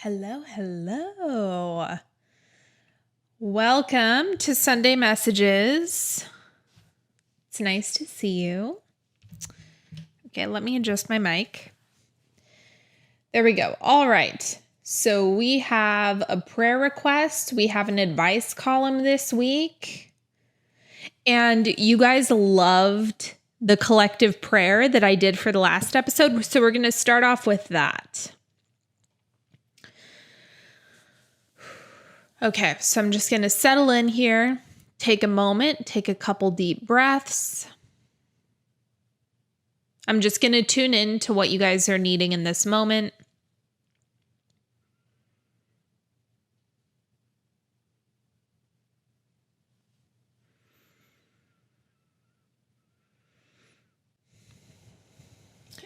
Hello, hello. Welcome to Sunday Messages. It's nice to see you. Okay, let me adjust my mic. There we go. All right. So we have a prayer request. We have an advice column this week. And you guys loved the collective prayer that I did for the last episode. So we're going to start off with that. Okay, so I'm just going to settle in here, take a moment, take a couple deep breaths. I'm just going to tune in to what you guys are needing in this moment.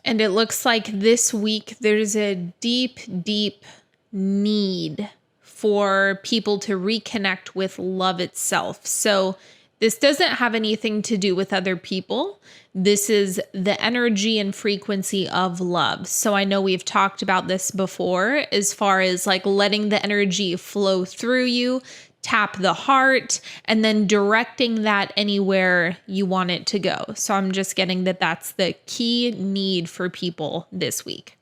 And it looks like this week there's a deep, deep need for people to reconnect with love itself. So this doesn't have anything to do with other people. This is the energy and frequency of love. So I know we've talked about this before as far as like letting the energy flow through you, tap the heart, and then directing that anywhere you want it to go. So I'm just getting that that's the key need for people this week.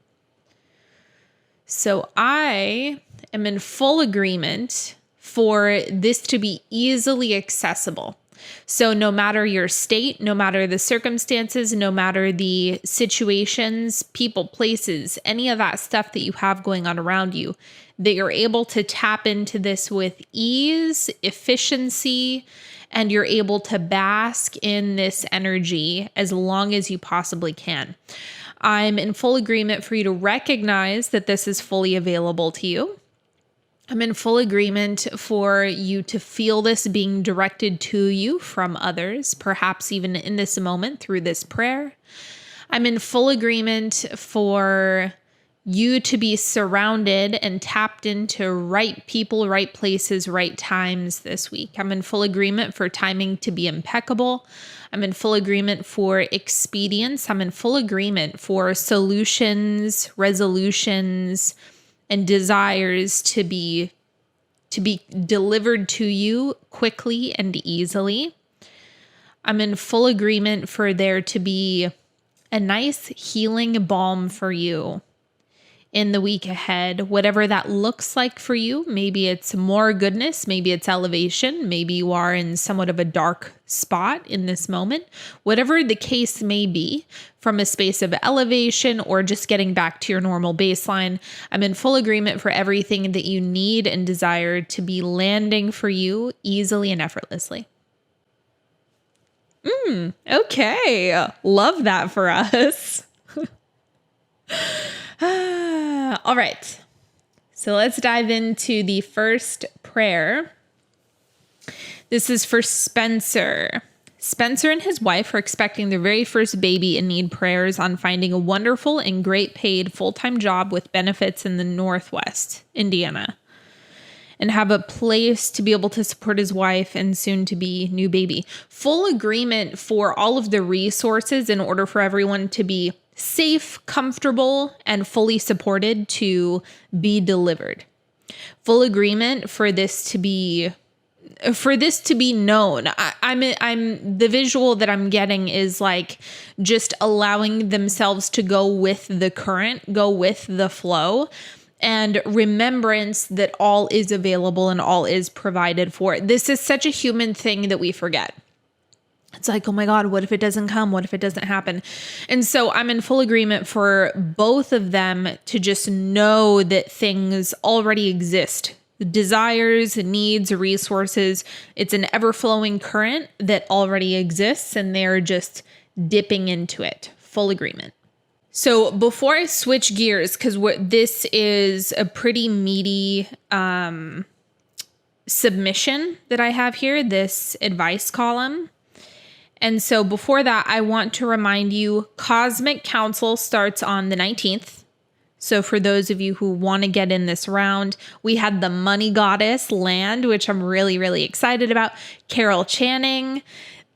So I am in full agreement for this to be easily accessible. So no matter your state, no matter the circumstances, no matter the situations, people, places, any of that stuff that you have going on around you, that you're able to tap into this with ease, efficiency, and you're able to bask in this energy as long as you possibly can. I'm in full agreement for you to recognize that this is fully available to you. I'm in full agreement for you to feel this being directed to you from others, perhaps even in this moment through this prayer. I'm in full agreement for you to be surrounded and tapped into right people, right places, right times this week. I'm in full agreement for timing to be impeccable. I'm in full agreement for expedience. I'm in full agreement for solutions, resolutions, and desires to be delivered to you quickly and easily. I'm in full agreement for there to be a nice healing balm for you in the week ahead, whatever that looks like for you. Maybe it's more goodness, maybe it's elevation, maybe you are in somewhat of a dark spot in this moment. Whatever the case may be, from a space of elevation or just getting back to your normal baseline, I'm in full agreement for everything that you need and desire to be landing for you easily and effortlessly. Okay. Love that for us. All right. So let's dive into the first prayer. This is for Spencer. Spencer and his wife are expecting their very first baby and need prayers on finding a wonderful and great paid full-time job with benefits in the Northwest, Indiana, and have a place to be able to support his wife and soon to be new baby. Full agreement for all of the resources in order for everyone to be safe, comfortable, and fully supported to be delivered. Full agreement for this to be known. I'm the visual that I'm getting is like just allowing themselves to go with the current, go with the flow, and remembrance that all is available and all is provided for. This is such a human thing that we forget. It's like, oh my God, what if it doesn't come? What if it doesn't happen? And so I'm in full agreement for both of them to just know that things already exist. Desires, needs, resources. It's an ever-flowing current that already exists and they're just dipping into it. Full agreement. So before I switch gears, because this is a pretty meaty submission that I have here, this advice column. And so before that, I want to remind you, Cosmic Council starts on the 19th. So for those of you who want to get in this round, we had the Money Goddess land, which I'm really, really excited about. Carol Channing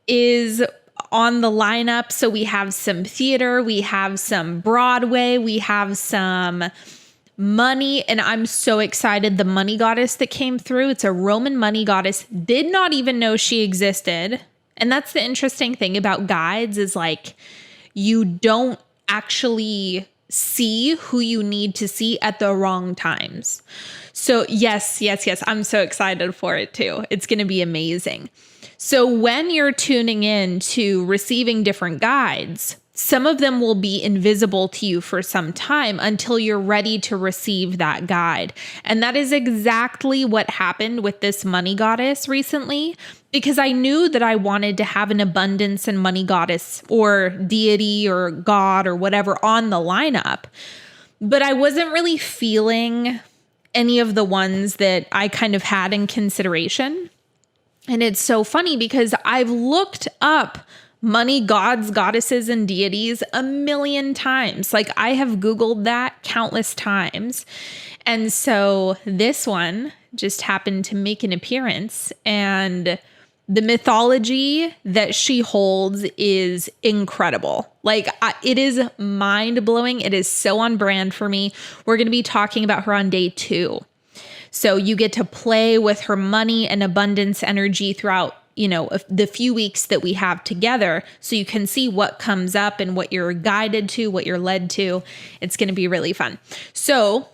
is on the lineup. So we have some theater, we have some Broadway, we have some money, and I'm so excited. The money goddess that came through, it's a Roman money goddess. Did not even know she existed. And that's the interesting thing about guides is like, you don't actually see who you need to see at the wrong times. So yes, I'm so excited for it too. It's going to be amazing. So when you're tuning in to receiving different guides, some of them will be invisible to you for some time until you're ready to receive that guide. And that is exactly what happened with this money goddess recently, because I knew that I wanted to have an abundance and money goddess or deity or God or whatever on the lineup. But I wasn't really feeling any of the ones that I kind of had in consideration. And it's so funny because I've looked up money gods, goddesses, and deities a million times. Like I have Googled that countless times. And so this one just happened to make an appearance, and the mythology that she holds is incredible. Like it is mind blowing. It is so on brand for me. We're going to be talking about her on day 2. So you get to play with her money and abundance energy throughout, the few weeks that we have together, so you can see what comes up and what you're guided to, what you're led to. It's going to be really fun. So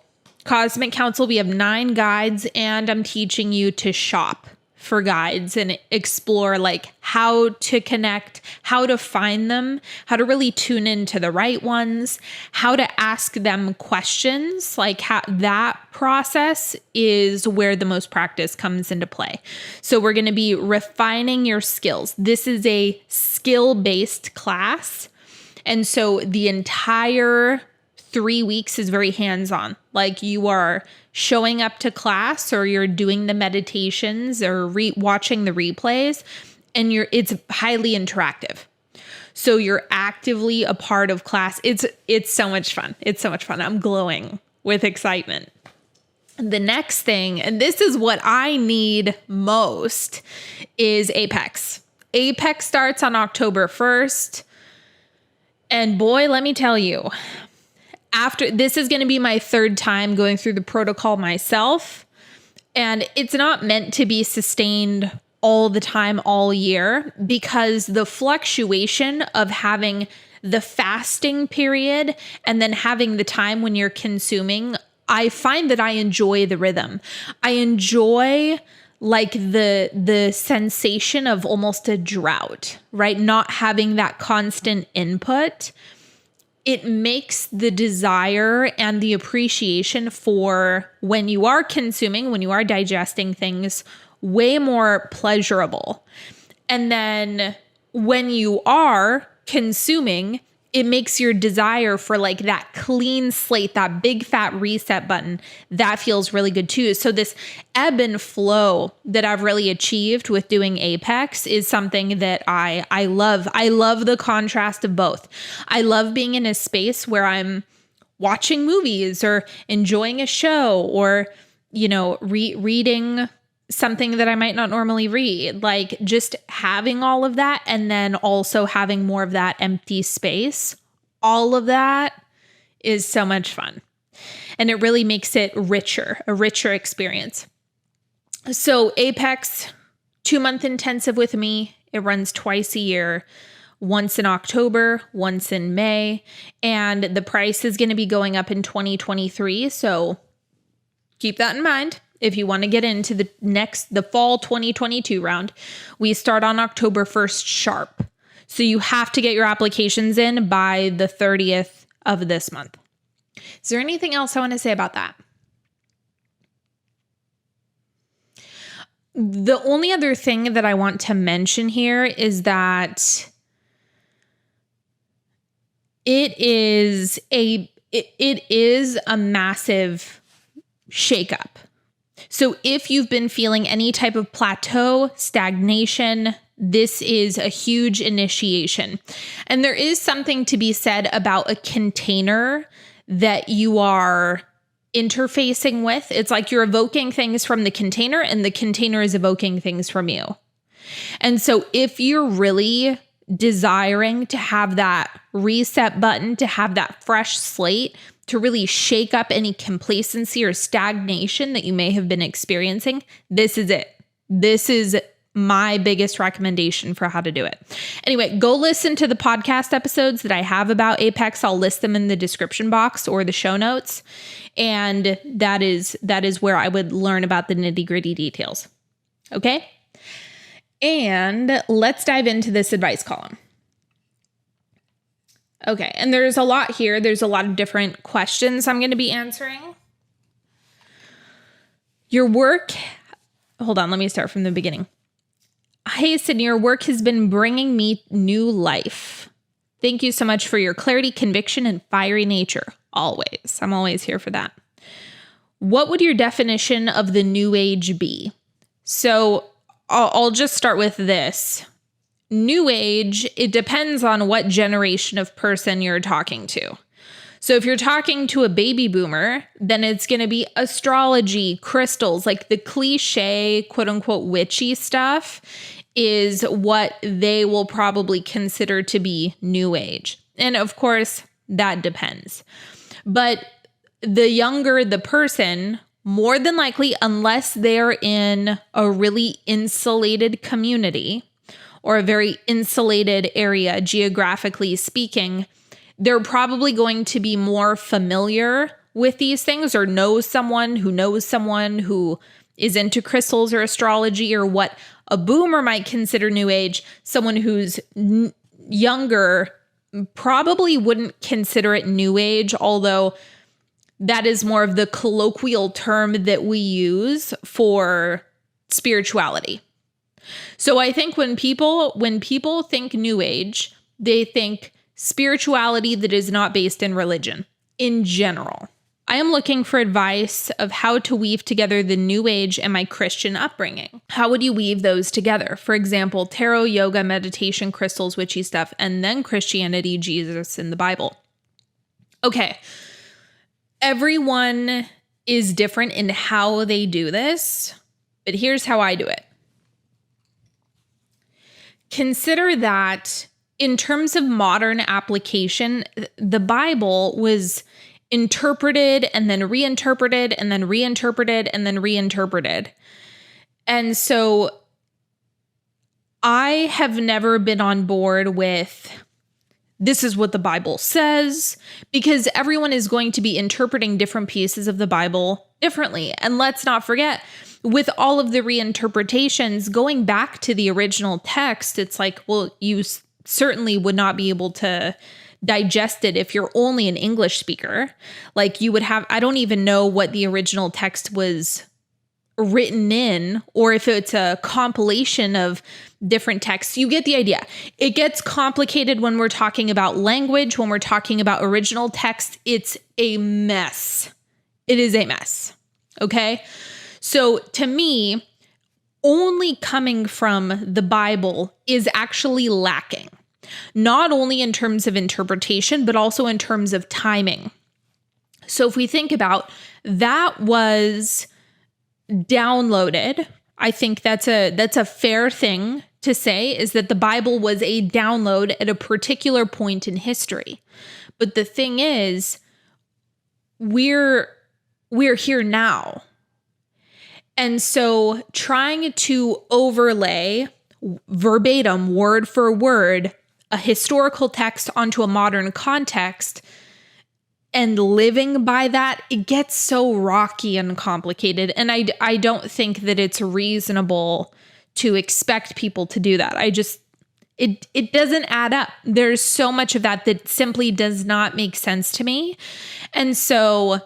Cosmic Council, we have 9 guides, and I'm teaching you to shop for guides and explore like how to connect, how to find them, how to really tune into the right ones, how to ask them questions. Like how that process is where the most practice comes into play. So we're going to be refining your skills. This is a skill-based class. And so the entire 3 weeks is very hands-on. Like you are showing up to class, or you're doing the meditations, or watching the replays, and it's highly interactive. So you're actively a part of class. It's so much fun. It's so much fun. I'm glowing with excitement. The next thing, and this is what I need most, is Apex. Apex starts on October 1st. And boy, let me tell you, this is going to be my 3rd time going through the protocol myself. And it's not meant to be sustained all the time, all year, because the fluctuation of having the fasting period and then having the time when you're consuming, I find that I enjoy the rhythm. I enjoy like the sensation of almost a drought, right? Not having that constant input. It makes the desire and the appreciation for when you are consuming, when you are digesting things, way more pleasurable. And then when you are consuming, it makes your desire for like that clean slate, that big fat reset button, that feels really good too. So this ebb and flow that I've really achieved with doing Apex is something that I love. I love the contrast of both. I love being in a space where I'm watching movies or enjoying a show or, reading something that I might not normally read, like just having all of that, and then also having more of that empty space. All of that is so much fun. And it really makes it a richer experience. So Apex, 2-month intensive with me. It runs twice a year, once in October, once in May. And the price is going to be going up in 2023. So keep that in mind. If you want to get into the fall 2022 round, we start on October 1st sharp. So you have to get your applications in by the 30th of this month. Is there anything else I want to say about that? The only other thing that I want to mention here is that it is a massive shakeup. So if you've been feeling any type of plateau, stagnation, this is a huge initiation. And there is something to be said about a container that you are interfacing with. It's like you're evoking things from the container and the container is evoking things from you. And so if you're really desiring to have that reset button, to have that fresh slate, to really shake up any complacency or stagnation that you may have been experiencing, this is it. This is my biggest recommendation for how to do it. Anyway, go listen to the podcast episodes that I have about Apex. I'll list them in the description box or the show notes. And that is where I would learn about the nitty-gritty details. Okay? And let's dive into this advice column. Okay, and there's a lot here. There's a lot of different questions I'm going to be answering. Your work, hold on, let me start from the beginning. Hey, Sydney, your work has been bringing me new life. Thank you so much for your clarity, conviction, and fiery nature. Always. I'm always here for that. What would your definition of the new age be? So I'll just start with this. New age, it depends on what generation of person you're talking to. So if you're talking to a baby boomer, then it's going to be astrology, crystals, like the cliche, quote unquote, witchy stuff is what they will probably consider to be new age. And of course, that depends. But the younger the person, more than likely, unless they're in a really insulated community or a very insulated area, geographically speaking, they're probably going to be more familiar with these things or knows someone who is into crystals or astrology, or what a boomer might consider new age. Someone who's younger probably wouldn't consider it new age, although that is more of the colloquial term that we use for spirituality. So I think when people think new age, they think spirituality that is not based in religion in general. I am looking for advice of how to weave together the new age and my Christian upbringing. How would you weave those together? For example, tarot, yoga, meditation, crystals, witchy stuff, and then Christianity, Jesus, and the Bible. Okay. Everyone is different in how they do this, but here's how I do it. Consider that in terms of modern application, the Bible was interpreted and then reinterpreted and then reinterpreted and then reinterpreted. And so I have never been on board with this is what the Bible says, because everyone is going to be interpreting different pieces of the Bible differently. And let's not forget, with all of the reinterpretations, going back to the original text, it's like, well, you certainly would not be able to digest it if you're only an English speaker. Like you would have, I don't even know what the original text was written in, or if it's a compilation of different texts. You get the idea. It gets complicated when we're talking about language, when we're talking about original text. It's a mess. It is a mess. Okay? So to me, only coming from the Bible is actually lacking, not only in terms of interpretation, but also in terms of timing. So if we think about that was downloaded, I think that's a fair thing to say, is that the Bible was a download at a particular point in history. But the thing is, we're here now. And so trying to overlay verbatim, word for word, a historical text onto a modern context and living by that, it gets so rocky and complicated. And I don't think that it's reasonable to expect people to do that. It doesn't add up. There's so much of that simply does not make sense to me. And so,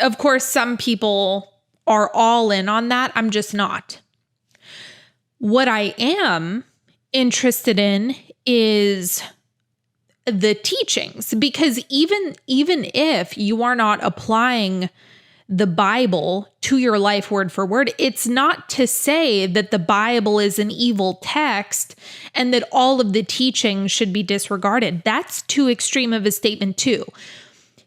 of course, some people are all in on that. I'm just not. What I am interested in is the teachings, because even if you are not applying the Bible to your life word for word, it's not to say that the Bible is an evil text and that all of the teachings should be disregarded. That's too extreme of a statement too.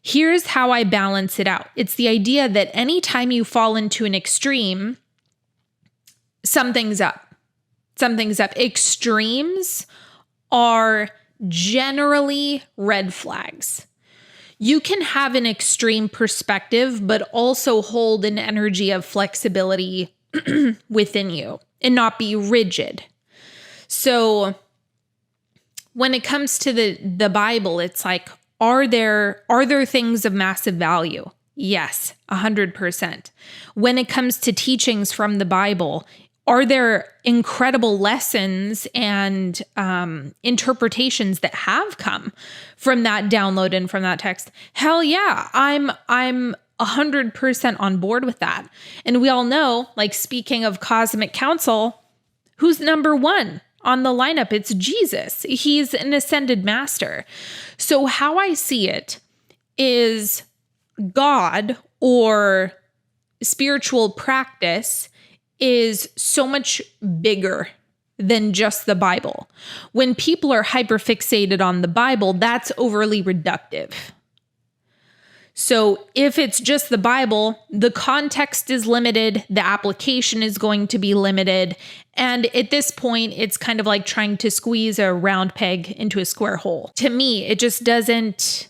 Here's how I balance it out. It's the idea that anytime you fall into an extreme, something's up. Something's up. Extremes are generally red flags. You can have an extreme perspective, but also hold an energy of flexibility within you and not be rigid. So when it comes to the Bible, it's like, are there things of massive value? Yes, 100%. When it comes to teachings from the Bible, are there incredible lessons and interpretations that have come from that download and from that text? Hell yeah, I'm 100% on board with that. And we all know, like, speaking of cosmic council, who's number one on the lineup? It's Jesus. He's an ascended master. So how I see it is God or spiritual practice is so much bigger than just the Bible. When people are hyperfixated on the Bible, that's overly reductive. So if it's just the Bible, the context is limited, the application is going to be limited. And at this point, it's kind of like trying to squeeze a round peg into a square hole. To me, it just doesn't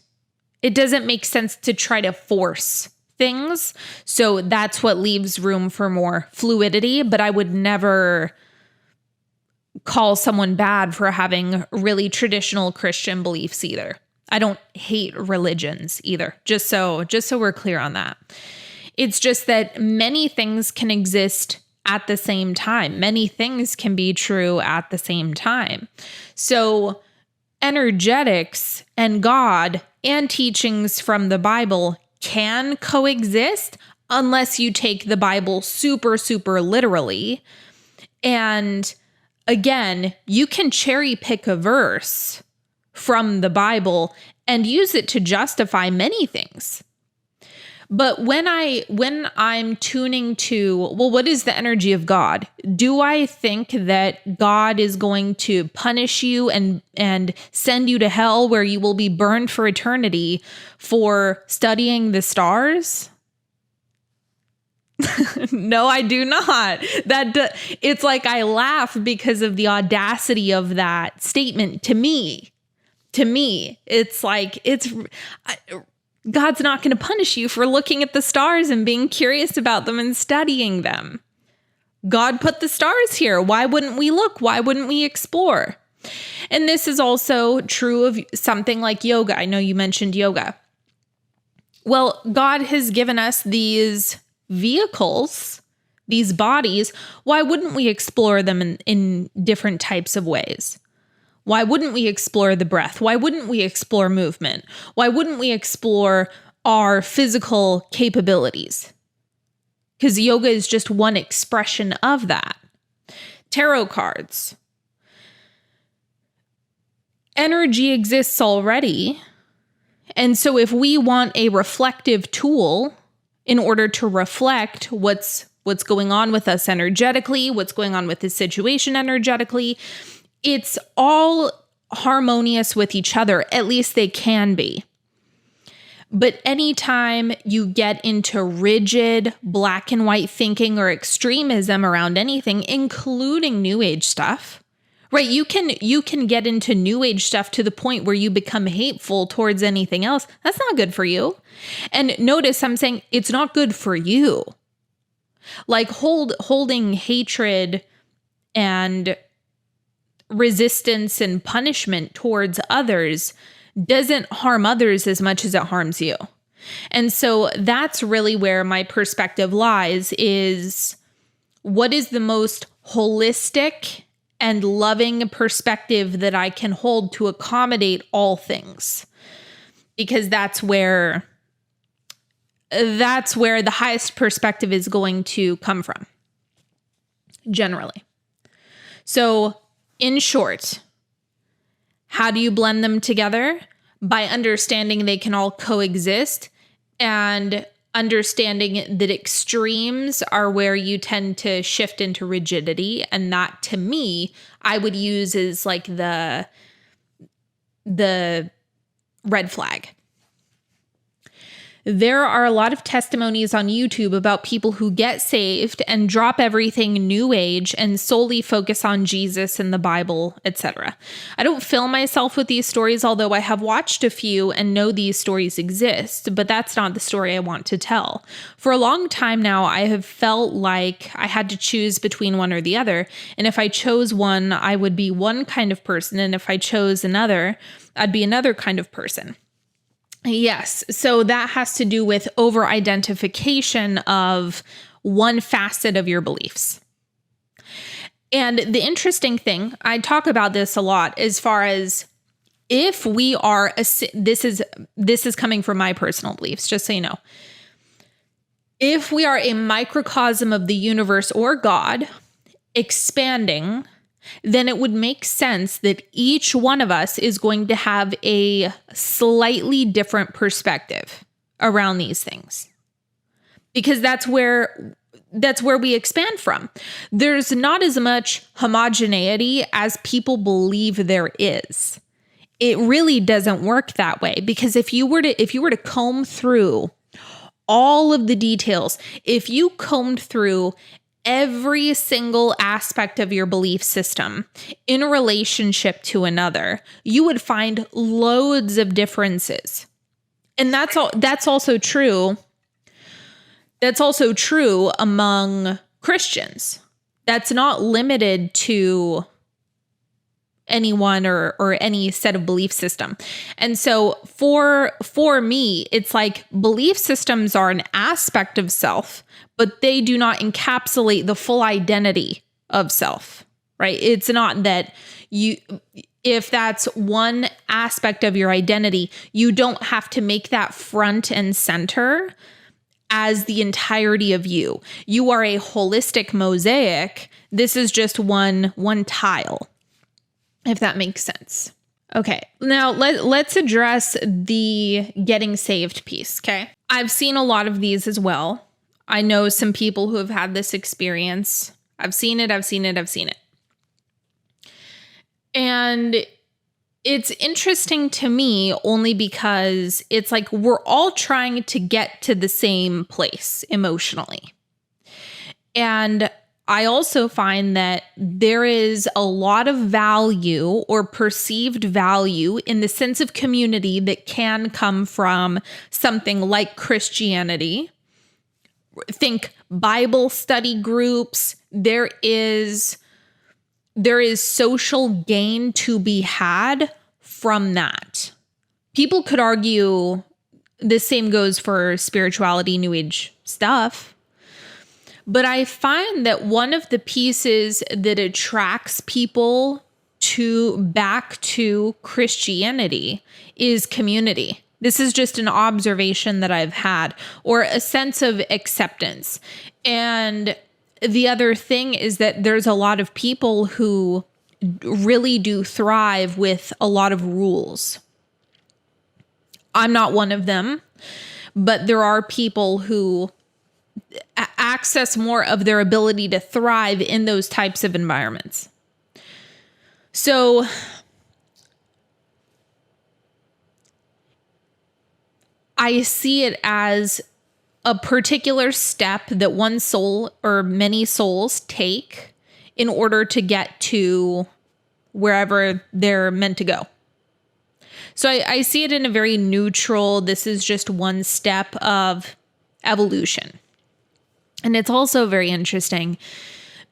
make sense to try to force things. So that's what leaves room for more fluidity. But I would never call someone bad for having really traditional Christian beliefs either. I don't hate religions either, just so we're clear on that. It's just that many things can exist at the same time. Many things can be true at the same time. So energetics and God and teachings from the Bible can coexist unless you take the Bible super, super literally. And again, you can cherry pick a verse from the Bible and use it to justify many things. But when I'm tuning to, well, what is the energy of God? Do I think that God is going to punish you and send you to hell where you will be burned for eternity for studying the stars? No, I do not. It's like I laugh because of the audacity of that statement to me. To me, it's like God's not going to punish you for looking at the stars and being curious about them and studying them. God put the stars here. Why wouldn't we look? Why wouldn't we explore? And this is also true of something like yoga. I know you mentioned yoga. Well, God has given us these vehicles, these bodies. Why wouldn't we explore them in different types of ways? Why wouldn't we explore the breath? Why wouldn't we explore movement? Why wouldn't we explore our physical capabilities? Because yoga is just one expression of that. Tarot cards. Energy exists already. And so if we want a reflective tool in order to reflect what's going on with us energetically, what's going on with the situation energetically, it's all harmonious with each other. At least they can be. But anytime you get into rigid black and white thinking or extremism around anything, including New Age stuff, right? You can get into New Age stuff to the point where you become hateful towards anything else. That's not good for you. And notice I'm saying it's not good for you. Like holding hatred and resistance and punishment towards others doesn't harm others as much as it harms you. And so that's really where my perspective lies, is what is the most holistic and loving perspective that I can hold to accommodate all things? Because that's where the highest perspective is going to come from, generally. So in short, how do you blend them together? By understanding they can all coexist and understanding that extremes are where you tend to shift into rigidity. And that, to me, I would use as like the red flag. There are a lot of testimonies on YouTube about people who get saved and drop everything new age and solely focus on Jesus and the Bible, etc. I don't fill myself with these stories, although I have watched a few and know these stories exist, but that's not the story I want to tell. For a long time now, I have felt like I had to choose between one or the other, and if I chose one, I would be one kind of person, and if I chose another, I'd be another kind of person. Yes, so that has to do with over-identification of one facet of your beliefs. And the interesting thing, I talk about this a lot as far as if we are, this is coming from my personal beliefs, just so you know. If we are a microcosm of the universe or God expanding, then it would make sense that each one of us is going to have a slightly different perspective around these things. Because that's where we expand from. There's not as much homogeneity as people believe there is. It really doesn't work that way, because if you were to comb through all of the details, if you combed through every single aspect of your belief system in relationship to another, you would find loads of differences. And that's also true. That's also true among Christians. That's not limited to anyone or any set of belief system. And so for me, it's like belief systems are an aspect of self, but they do not encapsulate the full identity of self, right? It's not that if that's one aspect of your identity, you don't have to make that front and center as the entirety of you. You are a holistic mosaic. This is just one tile, if that makes sense. Okay, now let's address the getting saved piece, okay? I've seen a lot of these as well. I know some people who have had this experience. I've seen it. And it's interesting to me only because it's like we're all trying to get to the same place emotionally. And I also find that there is a lot of value or perceived value in the sense of community that can come from something like Christianity. Think Bible study groups. There is social gain to be had from that. People could argue the same goes for spirituality, New Age stuff. But I find that one of the pieces that attracts people back to Christianity is community. This is just an observation that I've had, or a sense of acceptance. And the other thing is that there's a lot of people who really do thrive with a lot of rules. I'm not one of them, but there are people who access more of their ability to thrive in those types of environments. So I see it as a particular step that one soul or many souls take in order to get to wherever they're meant to go. So I see it in a very neutral, this is just one step of evolution. And it's also very interesting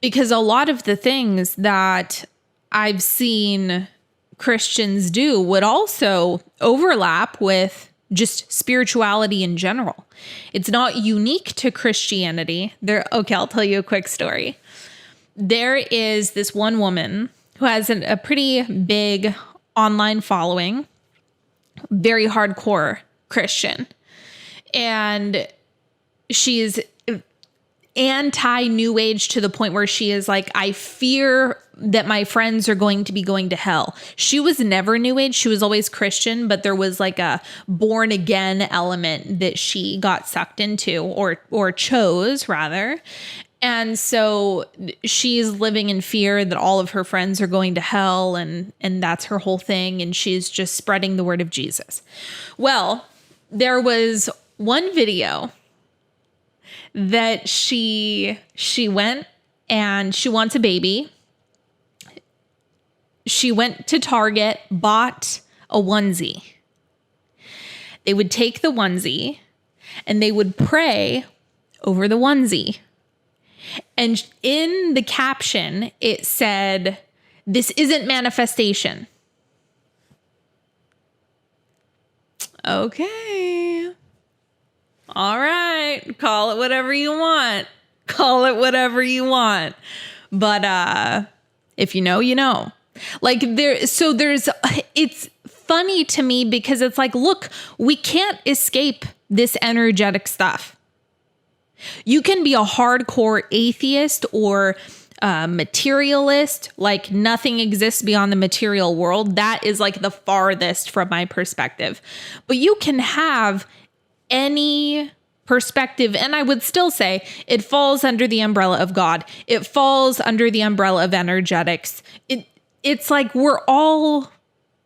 because a lot of the things that I've seen Christians do would also overlap with just spirituality in general. It's not unique to Christianity. Okay, I'll tell you a quick story. There is this one woman who has a pretty big online following, very hardcore Christian. And she's anti-New Age to the point where she is like, I fear that my friends are going to be going to hell. She was never New Age. She was always Christian, but there was like a born again element that she got sucked into or chose rather. And so she's living in fear that all of her friends are going to hell and that's her whole thing. And she's just spreading the word of Jesus. Well, there was one video that she went and she wants a baby. She went to Target, bought a onesie. They would take the onesie and they would pray over the onesie. And in the caption, it said, "This isn't manifestation." Okay. All right. Call it whatever you want. Call it whatever you want. But if you know, you know. Like it's funny to me because it's like, look, we can't escape this energetic stuff. You can be a hardcore atheist or materialist, like nothing exists beyond the material world. That is like the farthest from my perspective. But you can have any perspective, and I would still say it falls under the umbrella of God. It falls under the umbrella of energetics. It's like we're all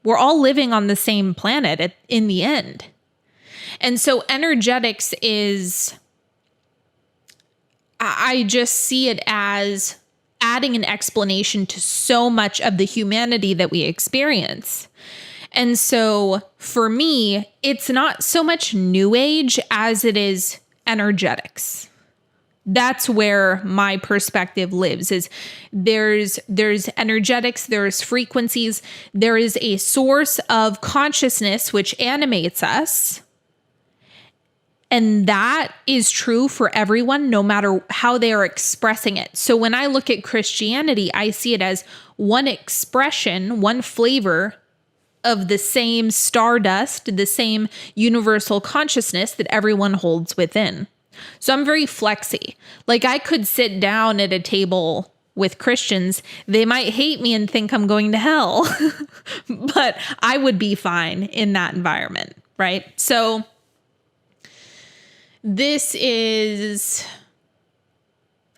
living on the same planet in the end. And so energetics is, I just see it as adding an explanation to so much of the humanity that we experience. And so for me, it's not so much new age as it is energetics. That's where my perspective lives, is there's energetics, there's frequencies, there is a source of consciousness which animates us. And that is true for everyone, no matter how they are expressing it. So when I look at Christianity, I see it as one expression, one flavor of the same stardust, the same universal consciousness that everyone holds within. So I'm very flexy. Like I could sit down at a table with Christians. They might hate me and think I'm going to hell, but I would be fine in that environment, right? So this is,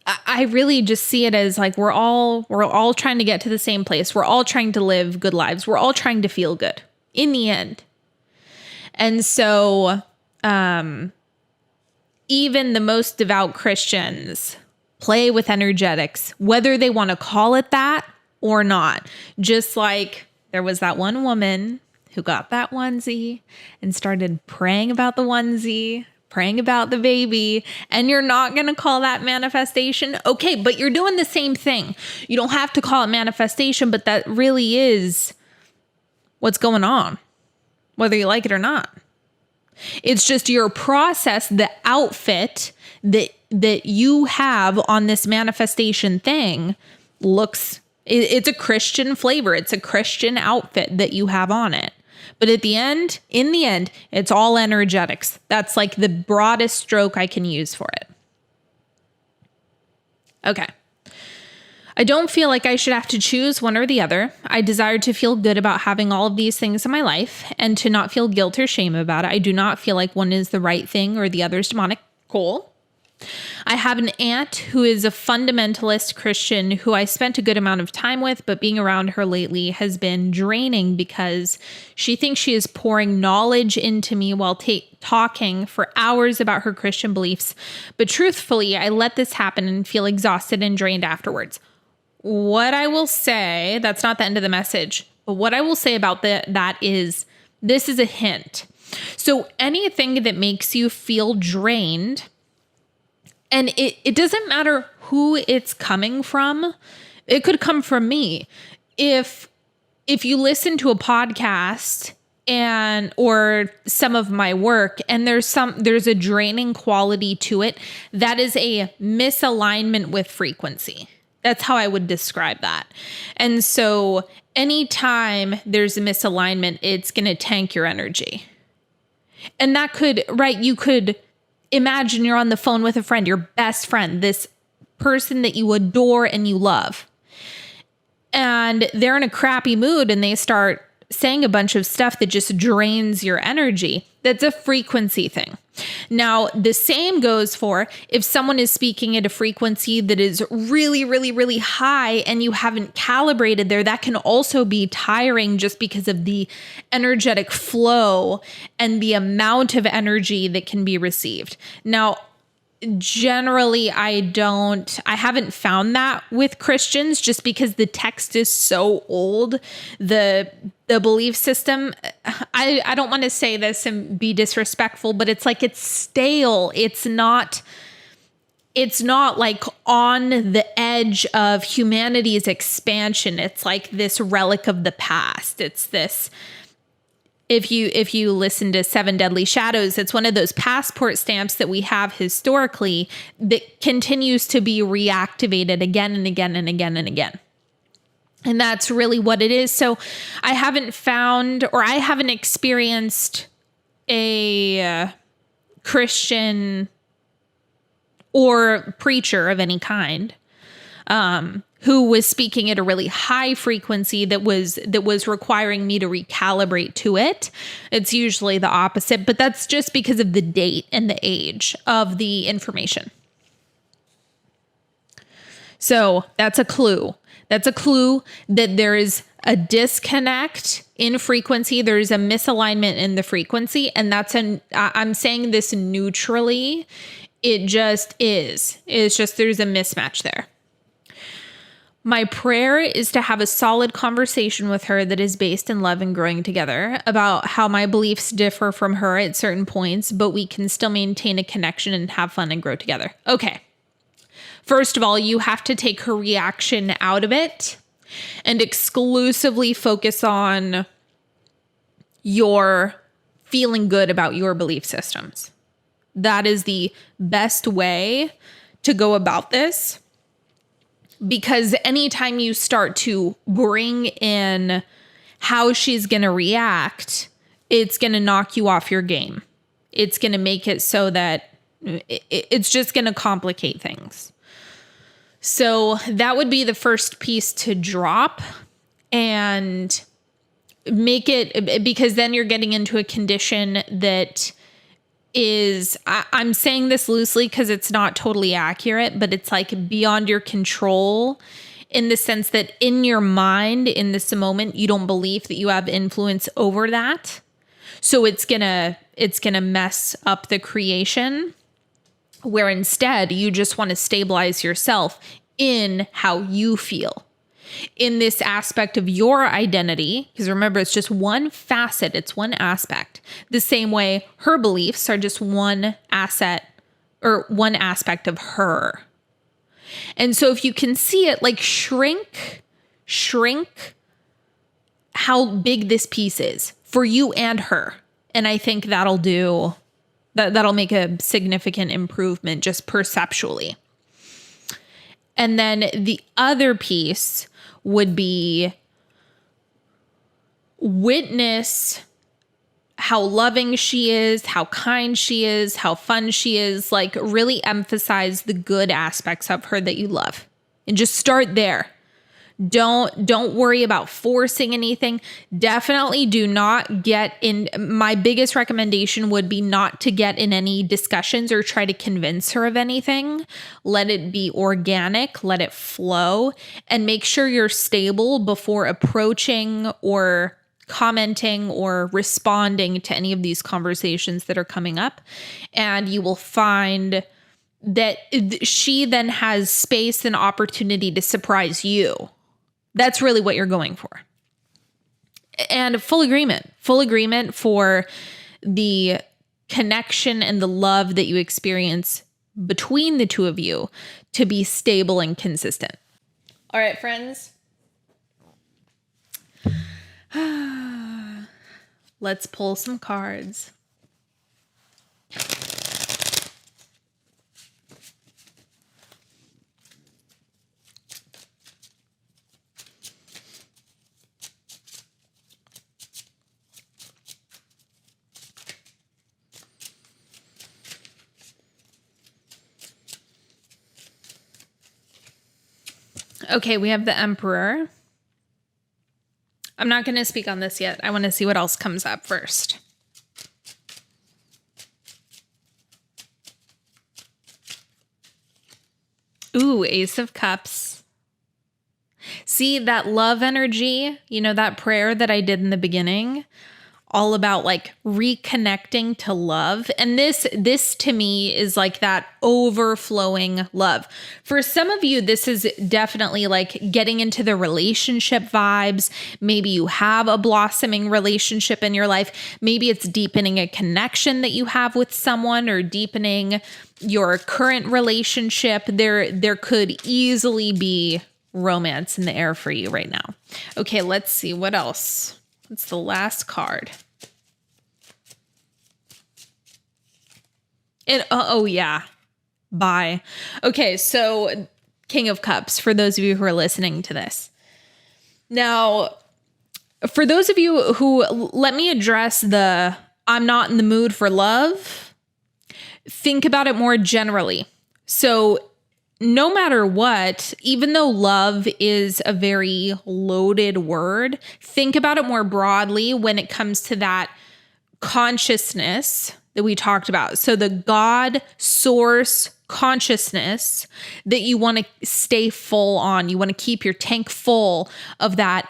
I really just see it as like we're all trying to get to the same place. We're all trying to live good lives. We're all trying to feel good in the end. And so even the most devout Christians play with energetics, whether they want to call it that or not. Just like there was that one woman who got that onesie and started praying about the onesie, praying about the baby, and you're not going to call that manifestation. Okay, but you're doing the same thing. You don't have to call it manifestation, but that really is what's going on, whether you like it or not. It's just your process, the outfit that you have on this manifestation thing looks, it's a Christian flavor. It's a Christian outfit that you have on it. But in the end, it's all energetics. That's like the broadest stroke I can use for it. Okay. I don't feel like I should have to choose one or the other. I desire to feel good about having all of these things in my life and to not feel guilt or shame about it. I do not feel like one is the right thing or the other is demonic. Cool. I have an aunt who is a fundamentalist Christian who I spent a good amount of time with, but being around her lately has been draining because she thinks she is pouring knowledge into me while talking for hours about her Christian beliefs. But truthfully, I let this happen and feel exhausted and drained afterwards. What I will say, that's not the end of the message, but what I will say about that is this is a hint. So anything that makes you feel drained, and it doesn't matter who it's coming from. It could come from me. If you listen to a podcast or some of my work and there's a draining quality to it, that is a misalignment with frequency. That's how I would describe that. And so anytime there's a misalignment, it's going to tank your energy. And that could, right, you could imagine you're on the phone with a friend, your best friend, this person that you adore and you love. And they're in a crappy mood and they start saying a bunch of stuff that just drains your energy. That's a frequency thing. Now, the same goes for if someone is speaking at a frequency that is really, really, really high and you haven't calibrated there, that can also be tiring just because of the energetic flow and the amount of energy that can be received. Now, generally, I haven't found that with Christians just because the text is so old. The belief system, I don't want to say this and be disrespectful, but it's like it's stale. It's not like on the edge of humanity's expansion. It's like this relic of the past. It's this, if you listen to Seven Deadly Shadows, it's one of those passport stamps that we have historically that continues to be reactivated again and again and again and again. And that's really what it is. So I haven't found, or I haven't experienced a Christian or preacher of any kind who was speaking at a really high frequency that was requiring me to recalibrate to it. It's usually the opposite, but that's just because of the date and the age of the information. So that's a clue. That's a clue that there is a disconnect in frequency. There's a misalignment in the frequency. And I'm saying this neutrally. It just is. It's just there's a mismatch there. My prayer is to have a solid conversation with her that is based in love and growing together about how my beliefs differ from her at certain points, but we can still maintain a connection and have fun and grow together. Okay. First of all, you have to take her reaction out of it and exclusively focus on your feeling good about your belief systems. That is the best way to go about this, because anytime you start to bring in how she's going to react, it's going to knock you off your game. It's going to make it so that it's just going to complicate things. So that would be the first piece to drop and make it, because then you're getting into a condition that is, I'm saying this loosely because it's not totally accurate, but it's like beyond your control in the sense that in your mind, in this moment, you don't believe that you have influence over that. So it's gonna mess up the creation, where instead you just want to stabilize yourself in how you feel in this aspect of your identity. Because remember, it's just one facet. It's one aspect. The same way her beliefs are just one asset or one aspect of her. And so if you can see it, like shrink how big this piece is for you and her. And I think that'll make a significant improvement just perceptually. And then the other piece would be witness how loving she is, how kind she is, how fun she is. Like really emphasize the good aspects of her that you love. And just start there. Don't worry about forcing anything. Definitely do not get in. My biggest recommendation would be not to get in any discussions or try to convince her of anything. Let it be organic, let it flow, and make sure you're stable before approaching or commenting or responding to any of these conversations that are coming up. And you will find that she then has space and opportunity to surprise you. That's really what you're going for. And full agreement for the connection and the love that you experience between the two of you to be stable and consistent. All right, friends. Let's pull some cards. Okay, we have the Emperor. I'm not going to speak on this yet. I want to see what else comes up first. Ooh, Ace of Cups. See that love energy, that prayer that I did in the beginning, all about like reconnecting to love. And this to me is like that overflowing love. For some of you, this is definitely like getting into the relationship vibes. Maybe you have a blossoming relationship in your life. Maybe it's deepening a connection that you have with someone or deepening your current relationship. There could easily be romance in the air for you right now. Okay, let's see what else. It's the last card. Oh yeah. Bye. Okay, so King of Cups, for those of you who are listening to this. Now, for those of you who, let me address the I'm not in the mood for love. Think about it more generally. So no matter what, even though love is a very loaded word, think about it more broadly when it comes to that consciousness that we talked about. So the God source consciousness that you want to stay full on. You want to keep your tank full of that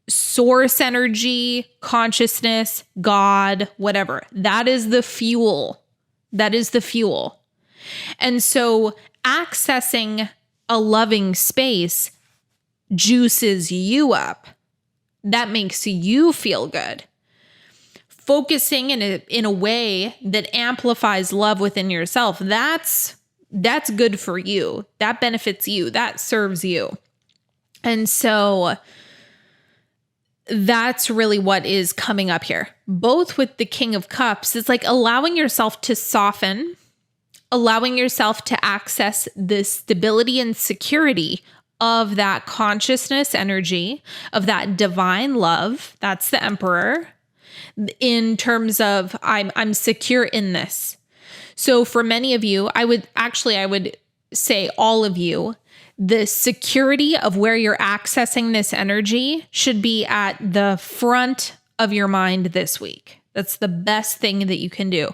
source energy, consciousness, God, whatever. That is the fuel. That is the fuel. And so accessing a loving space juices you up. That makes you feel good. Focusing in a way that amplifies love within yourself, that's good for you. That benefits you. That serves you. And so that's really what is coming up here. Both with the King of Cups, it's like allowing yourself to soften, allowing yourself to access the stability and security of that consciousness energy, of that divine love. That's the Emperor. In terms of I'm secure in this. So for many of you, I would say all of you, the security of where you're accessing this energy should be at the front of your mind this week. That's the best thing that you can do.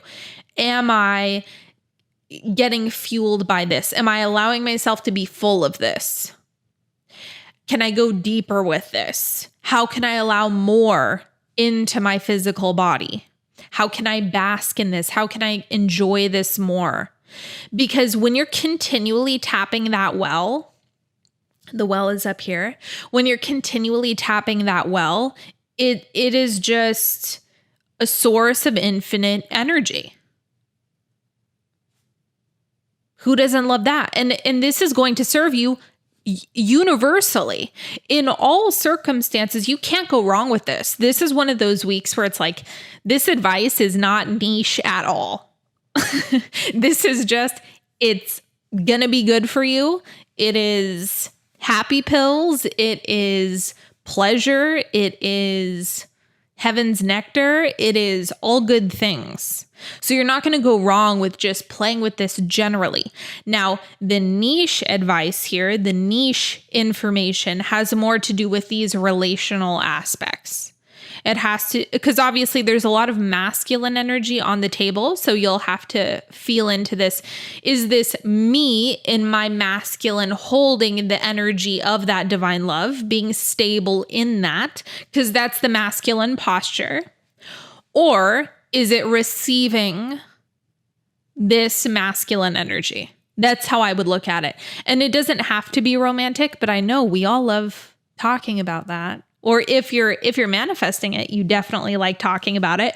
Am I getting fueled by this? Am I allowing myself to be full of this? Can I go deeper with this? How can I allow more into my physical body? How can I bask in this? How can I enjoy this more? Because when you're continually tapping that well, the well is up here. When you're continually tapping that well, it is just a source of infinite energy. Who doesn't love that? And this is going to serve you universally in all circumstances. You can't go wrong with this. This is one of those weeks where it's like, this advice is not niche at all. This is just, it's going to be good for you. It is happy pills. It is pleasure. It is heaven's nectar. It is all good things. So you're not going to go wrong with just playing with this generally. Now, the niche advice here, the niche information has more to do with these relational aspects. It has to, because obviously there's a lot of masculine energy on the table. So you'll have to feel into this. Is this me in my masculine holding the energy of that divine love, being stable in that? Because that's the masculine posture. Or is it receiving this masculine energy? That's how I would look at it. And it doesn't have to be romantic, but I know we all love talking about that. Or if you're manifesting it, you definitely like talking about it.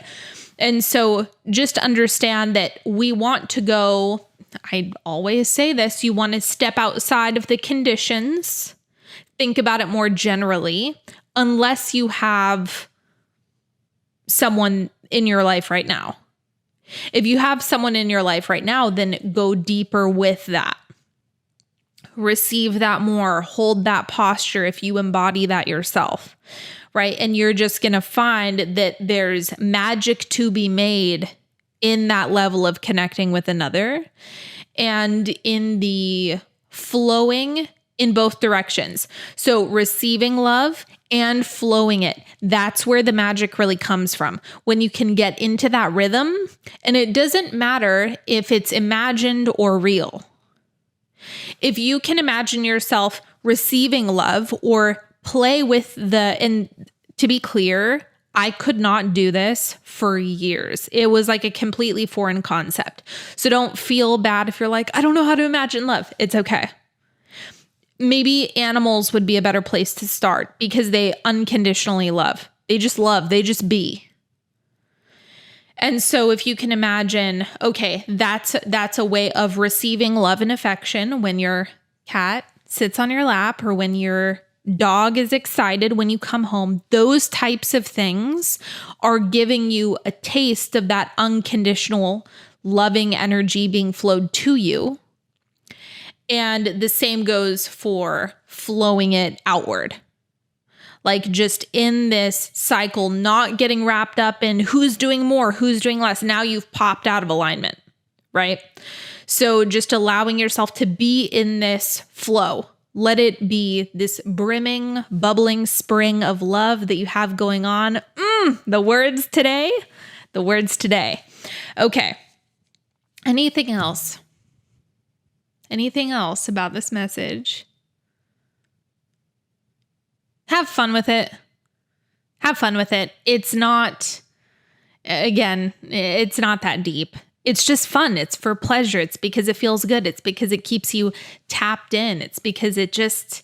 And so just understand that we want to go, I always say this, you want to step outside of the conditions, think about it more generally, unless you have someone in your life right now. If you have someone in your life right now, then go deeper with that. Receive that more, hold that posture if you embody that yourself, right? And you're just going to find that there's magic to be made in that level of connecting with another and in the flowing in both directions. So receiving love and flowing it. That's where the magic really comes from. When you can get into that rhythm, and it doesn't matter if it's imagined or real. if you can imagine yourself receiving love or play with and to be clear, I could not do this for years. It was like a completely foreign concept. So don't feel bad if you're like, I don't know how to imagine love. It's okay. Maybe animals would be a better place to start because they unconditionally love. They just love. They just be. And so if you can imagine, okay, that's a way of receiving love and affection when your cat sits on your lap or when your dog is excited when you come home. Those types of things are giving you a taste of that unconditional loving energy being flowed to you. And the same goes for flowing it outward. Like just in this cycle, not getting wrapped up in who's doing more, who's doing less. Now you've popped out of alignment, right? So just allowing yourself to be in this flow. Let it be this brimming, bubbling spring of love that you have going on. The words today. Okay. Anything else? Anything else about this message? Have fun with it. It's not that deep. It's just fun. It's for pleasure. It's because it feels good. It's because it keeps you tapped in. It's because it's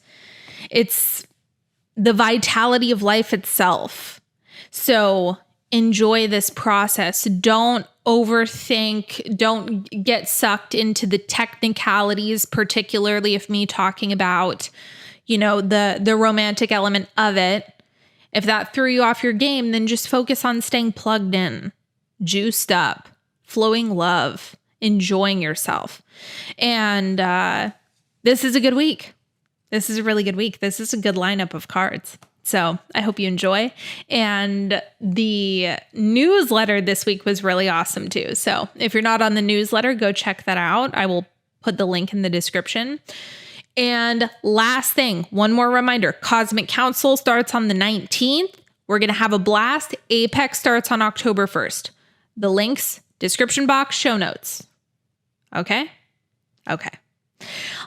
the vitality of life itself. So enjoy this process. Don't overthink. Don't get sucked into the technicalities, particularly if me talking about, the romantic element of it. If that threw you off your game, then just focus on staying plugged in, juiced up, flowing love, enjoying yourself. And this is a good week. This is a really good week. This is a good lineup of cards. So I hope you enjoy. And the newsletter this week was really awesome too. So if you're not on the newsletter, go check that out. I will put the link in the description. And last thing, one more reminder, Cosmic Council starts on the 19th. We're going to have a blast. Apex starts on October 1st. The links, description box, show notes. Okay. All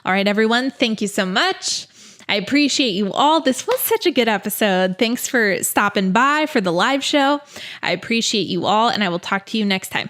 right, everyone. Thank you so much. I appreciate you all. This was such a good episode. Thanks for stopping by for the live show. I appreciate you all, and I will talk to you next time.